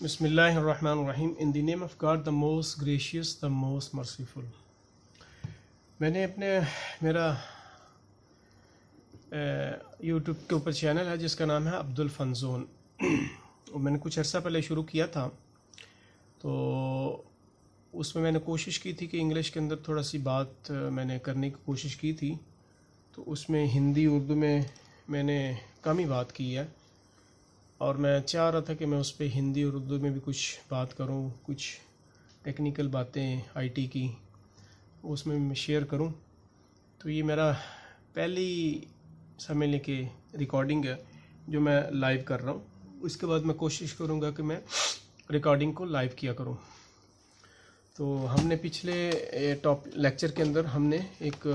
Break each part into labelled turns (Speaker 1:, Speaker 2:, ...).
Speaker 1: Bismillahirrahmanirrahim. In the name of God, the most gracious, the most merciful. मैंने मेरा YouTube के ऊपर channel है जिसका नाम है अब्दुल फंजोन। और मैंने कुछ अर्सा पहले शुरू किया था, तो उसमें मैंने कोशिश की थी कि इंग्लिश के अंदर थोड़ा सी बात मैंने करने की कोशिश की थी। तो उसमें हिंदी उर्दू में मैंने कम ही बात की है, और मैं चाह रहा था कि मैं उस पर हिंदी और उर्दू में भी कुछ बात करूं, कुछ टेक्निकल बातें आईटी की उसमें मैं शेयर करूं। तो ये मेरा पहली समझ लें कि रिकॉर्डिंग है जो मैं लाइव कर रहा हूं। उसके बाद मैं कोशिश करूंगा कि मैं रिकॉर्डिंग को लाइव किया करूं। तो हमने पिछले टॉप लेक्चर के अंदर हमने एक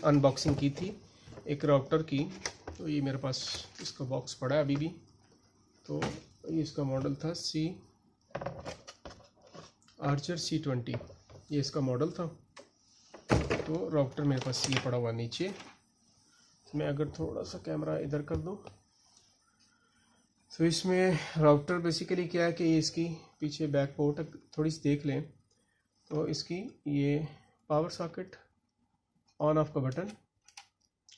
Speaker 1: अनबॉक्सिंग की थी एक राउटर की। तो ये मेरे पास इसका बॉक्स पड़ा है अभी भी। तो ये इसका मॉडल था आर्चर C20, ये इसका मॉडल था। तो राउटर मेरे पास ये पड़ा हुआ नीचे। मैं अगर थोड़ा सा कैमरा इधर कर दूं, तो इसमें राउटर बेसिकली क्या है कि ये इसकी पीछे बैक पोर्ट थोड़ी सी देख लें। तो इसकी ये पावर सॉकेट, ऑन ऑफ का बटन,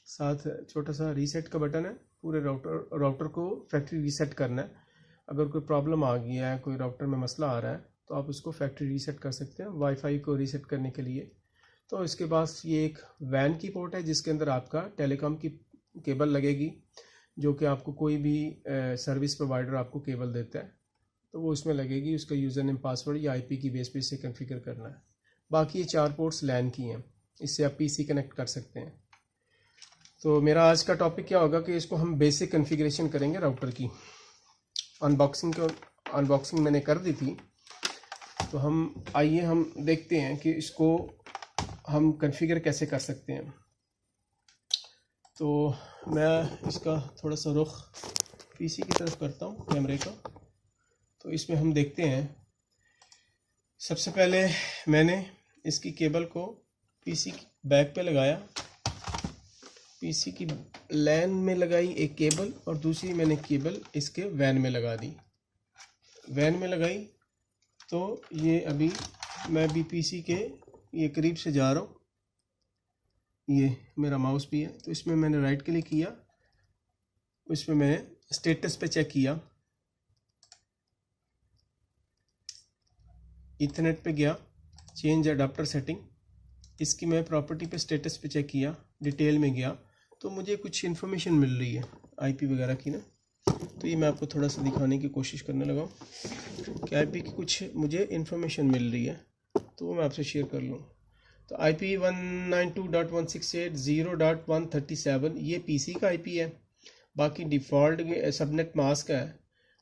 Speaker 1: साथ छोटा सा रीसेट का बटन है। पूरे राउटर को फैक्ट्री रीसेट करना है। अगर कोई प्रॉब्लम आ गई है, कोई राउटर में मसला आ रहा है, तो आप उसको फैक्ट्री रीसेट कर सकते हैं वाईफाई को रीसेट करने के लिए। तो इसके पास ये एक वैन की पोर्ट है जिसके अंदर आपका टेलीकॉम की केबल लगेगी, जो कि आपको कोई भी सर्विस प्रोवाइडर आपको केबल देता है तो वो उसमें लगेगी। उसका यूज़र नेम पासवर्ड या आईपी की बेस पे से कॉन्फ़िगर करना है। बाकी ये 4 पोर्ट्स लैन की हैं, इससे आप पीसी कनेक्ट कर सकते हैं। तो मेरा आज का टॉपिक क्या होगा कि इसको हम बेसिक कॉन्फ़िगरेशन करेंगे राउटर की। अनबॉक्सिंग मैंने कर दी थी। तो आइए हम देखते हैं कि इसको हम कॉन्फ़िगर कैसे कर सकते हैं। तो मैं इसका थोड़ा सा रुख पीसी की तरफ करता हूँ कैमरे का। तो इसमें हम देखते हैं, सबसे पहले मैंने इसकी केबल को पीसी की बैक पे लगाया, पीसी की लैन में लगाई एक केबल, और दूसरी मैंने केबल इसके वैन में लगा दी। वैन में लगाई तो ये अभी मैं भी पीसी के ये करीब से जा रहा हूँ। ये मेरा माउस भी है। तो इसमें मैंने राइट क्लिक किया, इसमें मैंने स्टेटस पे चेक किया, इथरनेट पे गया, चेंज अडाप्टर सेटिंग, इसकी मैं प्रॉपर्टी पे स्टेटस पे चेक किया, डिटेल में गया, तो मुझे कुछ इन्फॉर्मेशन मिल रही है आईपी वगैरह की ना। तो ये मैं आपको थोड़ा सा दिखाने की कोशिश करने लगा कि आईपी की कुछ मुझे इन्फॉर्मेशन मिल रही है, तो वो मैं आपसे शेयर कर लूँ। तो IP 192.168.0.137 ये पीसी का आईपी है। बाकी डिफ़ॉल्ट सबनेट मास्क है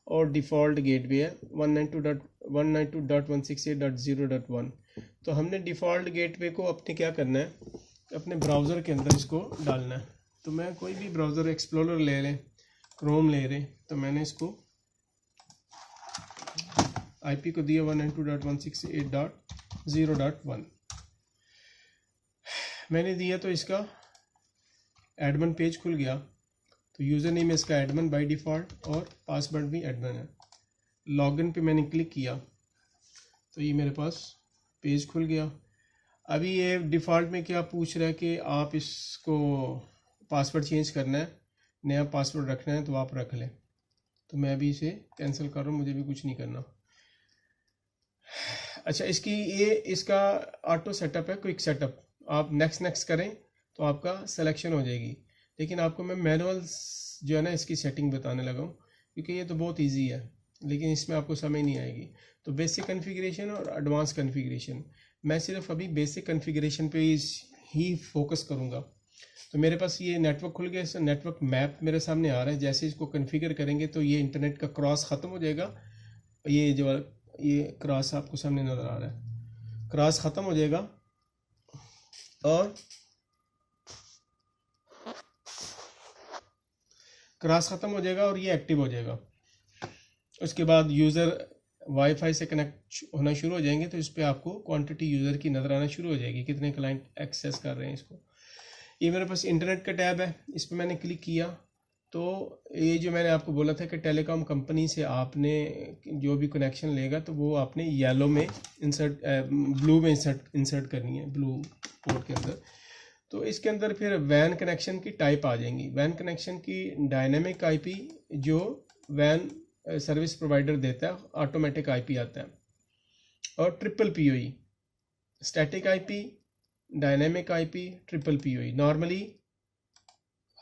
Speaker 1: और डिफ़ॉल्ट गेटवे है 192.168.0.1। तो हमने डिफ़ॉल्ट गेटवे को अपने क्या करना है, अपने ब्राउज़र के अंदर इसको डालना है। तो मैं कोई भी ब्राउज़र एक्सप्लोरर ले लें, क्रोम ले लें, तो मैंने इसको आईपी को दिया 192.168.0.1 मैंने दिया। तो इसका एडमिन पेज खुल गया। तो यूज़र नेम है इसका एडमिन बाय डिफ़ॉल्ट, और पासवर्ड भी एडमिन है। लॉगिन पे मैंने क्लिक किया तो ये मेरे पास पेज खुल गया। अभी ये डिफ़ॉल्ट में क्या पूछ रहा है कि आप इसको पासवर्ड चेंज करना है, नया पासवर्ड रखना है, तो आप रख लें। तो मैं अभी इसे कैंसिल कर रहा हूँ, मुझे भी कुछ नहीं करना। अच्छा, इसका ऑटो सेटअप है, क्विक सेटअप। आप नेक्स्ट करें तो आपका सिलेक्शन हो जाएगी। लेकिन आपको मैं मैनुअल जो है ना इसकी सेटिंग बताने लगा हूँ, क्योंकि ये तो बहुत इजी है, लेकिन इसमें आपको समझ नहीं आएगी। तो बेसिक कॉन्फ़िगरेशन और एडवांस कॉन्फ़िगरेशन, मैं सिर्फ अभी बेसिक कॉन्फ़िगरेशन पे ही फोकस करूँगा। तो मेरे पास ये नेटवर्क खुल गया, नेटवर्क मैप मेरे सामने आ रहा है। जैसे इसको कॉन्फ़िगर करेंगे तो ये इंटरनेट का क्रॉस ख़त्म हो जाएगा। ये क्रॉस आपको सामने नज़र आ रहा है, क्रॉस ख़त्म हो जाएगा और ये एक्टिव हो जाएगा। उसके बाद यूज़र वाईफाई से कनेक्ट होना शुरू हो जाएंगे, तो इस पर आपको क्वांटिटी यूज़र की नज़र आना शुरू हो जाएगी, कितने क्लाइंट एक्सेस कर रहे हैं इसको। ये मेरे पास इंटरनेट का टैब है, इस पर मैंने क्लिक किया तो ये जो मैंने आपको बोला था कि टेलीकॉम कंपनी से आपने जो भी कनेक्शन लेगा तो वो आपने येलो में इंसर्ट, ब्लू में इंसर्ट करनी है, ब्लू पोर्ट के अंदर। तो इसके अंदर फिर वैन कनेक्शन की टाइप आ जाएंगी। वैन कनेक्शन की डायनेमिक आईपी जो वैन सर्विस प्रोवाइडर देता है, ऑटोमेटिक आईपी आता है। और triple PoE, static IP, dynamic IP, triple PoE. Normally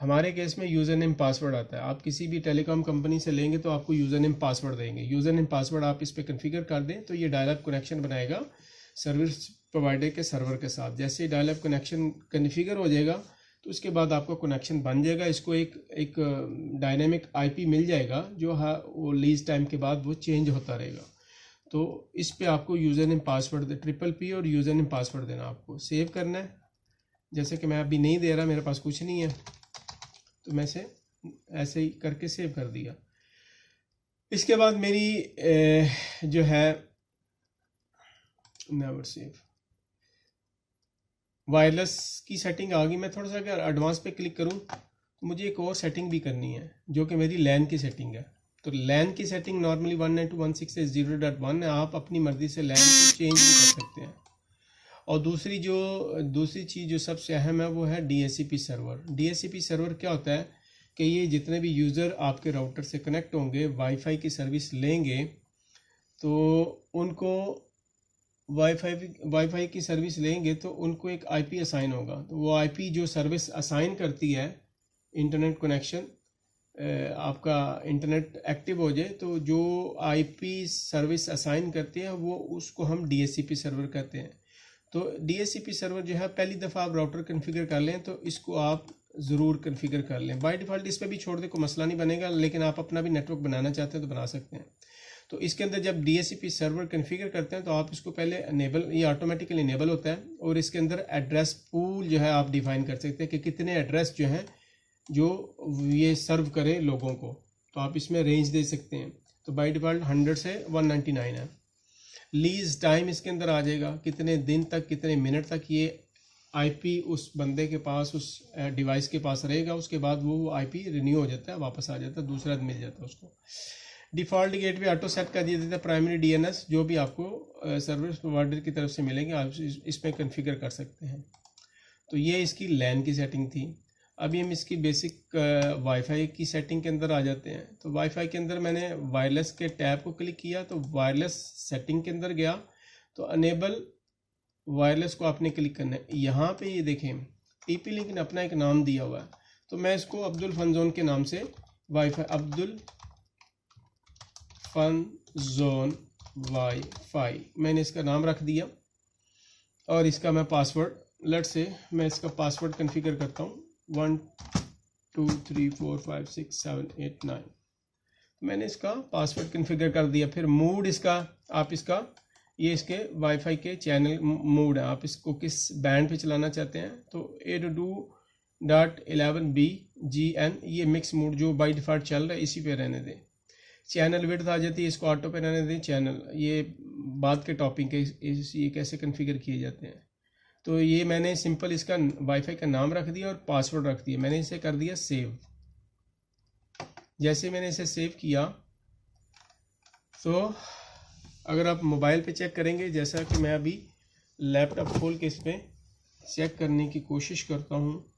Speaker 1: हमारे केस में यूज़र नेम पासवर्ड आता है। आप किसी भी टेलीकॉम कंपनी से लेंगे तो आपको यूज़र नेम पासवर्ड देंगे। यूज़र नेम पासवर्ड आप इस पर कन्फिगर कर दें तो ये डायल अप कनेक्शन बनाएगा सर्विस प्रोवाइडर के सर्वर के साथ। जैसे ही डायल अप कनेक्शन कन्फिगर हो जाएगा तो उसके बाद आपका कनेक्शन बन जाएगा। इसको एक डायनेमिक आईपी मिल जाएगा जो वो लीज टाइम के बाद वो चेंज होता रहेगा। तो इस पे आपको user name password triple P और यूज़र नेम पासवर्ड देना, आपको सेव करना है। जैसे कि मैं अभी नहीं दे रहा, मेरे पास कुछ नहीं है, तो मैं से ऐसे ही करके सेव कर दिया। इसके बाद मेरी जो है नेवर सेव वायरलेस की सेटिंग आ गई। मैं थोड़ा सा अगर एडवांस पे क्लिक करूं तो मुझे एक और सेटिंग भी करनी है जो कि मेरी लैन की सेटिंग है। तो लैन की सेटिंग नॉर्मली 192.168.0.1 है। आप अपनी मर्जी से लैन को चेंज भी कर सकते हैं। और दूसरी चीज़ जो सबसे अहम है वो है DHCP सर्वर। DHCP सर्वर क्या होता है कि ये जितने भी यूज़र आपके राउटर से कनेक्ट होंगे, वाईफाई की सर्विस लेंगे, तो उनको वाईफाई की सर्विस लेंगे तो उनको एक आईपी असाइन होगा। तो वो आईपी जो सर्विस असाइन करती है, इंटरनेट कनेक्शन आपका इंटरनेट एक्टिव हो जाए तो जो आईपी सर्विस असाइन करती है वो उसको हम DHCP सर्वर कहते हैं। तो DHCP सर्वर जो है पहली दफ़ा आप राउटर कन्फिगर कर लें तो इसको आप ज़रूर कन्फिगर कर लें। बाय डिफ़ॉल्ट इस पर भी छोड़ दे, कोई मसला नहीं बनेगा, लेकिन आप अपना भी नेटवर्क बनाना चाहते हैं तो बना सकते हैं। तो इसके अंदर जब DHCP सर्वर कन्फिगर करते हैं तो आप इसको पहले इनेबल, ये ऑटोमेटिकली इनेबल होता है। और इसके अंदर एड्रेस पूल जो है आप डिफाइन कर सकते हैं कि कितने एड्रेस जो हैं जो ये सर्व करे लोगों को। तो आप इसमें रेंज दे सकते हैं। तो बाय डिफ़ॉल्ट 100 से 199 है। लीज टाइम इसके अंदर आ जाएगा, कितने दिन तक, कितने मिनट तक ये आईपी उस बंदे के पास, उस डिवाइस के पास रहेगा। उसके बाद वो आईपी रिन्यू हो जाता है, वापस आ जाता है, दूसरा मिल जाता है उसको। डिफ़ॉल्ट गेटवे ऑटो सेट कर दिया जाता है। प्राइमरी DNS जो भी आपको सर्विस प्रोवाइडर की तरफ से मिलेंगे आप इसमें कन्फिगर कर सकते हैं। तो ये इसकी लैन की सेटिंग थी। अभी हम इसकी बेसिक वाईफाई की सेटिंग के अंदर आ जाते हैं। तो वाईफाई के अंदर मैंने वायरलेस के टैब को क्लिक किया तो वायरलेस सेटिंग के अंदर गया तो अनेबल वायरलेस को आपने क्लिक करना है। यहाँ पे ये देखें TP लिंक ने अपना एक नाम दिया हुआ है। तो मैं इसको अब्दुल फन जोन के नाम से wifi, Abdul fun zone wifi मैंने इसका नाम रख दिया। और इसका मैं पासवर्ड लेट से मैं इसका पासवर्ड कन्फिगर करता हूँ 1 2 3 4 5 6 7 8 9। मैंने इसका पासवर्ड कन्फिगर कर दिया। फिर मूड इसका, आप इसका ये इसके वाईफाई के चैनल मूड है, आप इसको किस बैंड पे चलाना चाहते हैं। तो 802.11bgn ये मिक्स मूड जो बाय डिफ़ॉल्ट चल रहा है इसी पे रहने दें। चैनल विड्थ आ जाती है, इसको ऑटो पे रहने दें। चैनल ये बाद के टॉपिक के ये कैसे कन्फिगर किए जाते हैं। तो ये मैंने सिंपल इसका वाईफाई का नाम रख दिया और पासवर्ड रख दिया। मैंने इसे कर दिया सेव। जैसे मैंने इसे सेव किया तो अगर आप मोबाइल पे चेक करेंगे, जैसा कि मैं अभी लैपटॉप खोल के इस पर चेक करने की कोशिश करता हूँ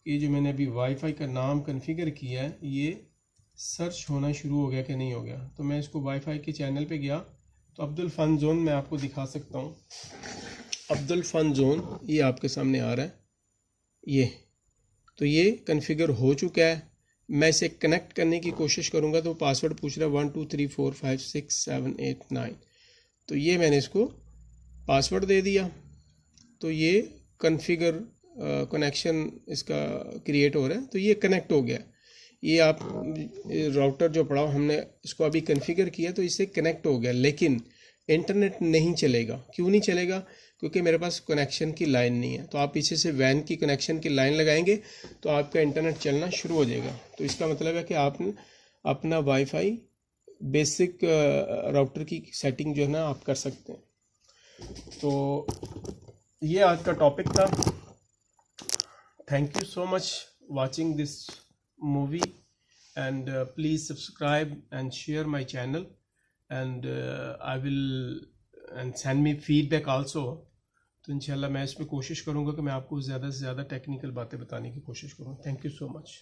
Speaker 1: कि जो मैंने अभी वाईफाई का नाम कन्फिगर किया है ये सर्च होना शुरू हो गया कि नहीं हो गया। तो मैं इसको वाईफाई के चैनल पे गया तो अब्दुल फन जोन मैं आपको दिखा सकता हूँ। अब्दुल फन जोन ये आपके सामने आ रहा है, ये तो ये कन्फिगर हो चुका है। मैं इसे कनेक्ट करने की कोशिश करूँगा तो पासवर्ड पूछ रहा है 1 2 3 4 5 6 7 8 9। तो ये मैंने इसको पासवर्ड दे दिया तो ये कन्फिगर कनेक्शन इसका क्रिएट हो रहा है। तो ये कनेक्ट हो गया। ये आप राउटर जो पड़ा हमने इसको अभी कन्फिगर किया तो इससे कनेक्ट हो गया, लेकिन इंटरनेट नहीं चलेगा। क्यों नहीं चलेगा? क्योंकि मेरे पास कनेक्शन की लाइन नहीं है। तो आप पीछे से वैन की कनेक्शन की लाइन लगाएंगे तो आपका इंटरनेट चलना शुरू हो जाएगा। तो इसका मतलब है कि आपने अपना वाईफाई बेसिक राउटर की सेटिंग जो है ना आप कर सकते हैं। तो ये आज का टॉपिक था। Thank you so much watching this movie. and please subscribe and share my channel, and I will and send me feedback also. तो इंशाल्लाह मैं इसमें कोशिश करूँगा कि मैं आपको ज़्यादा से ज़्यादा टेक्निकल बातें बताने की कोशिश करूँ. Thank you so much.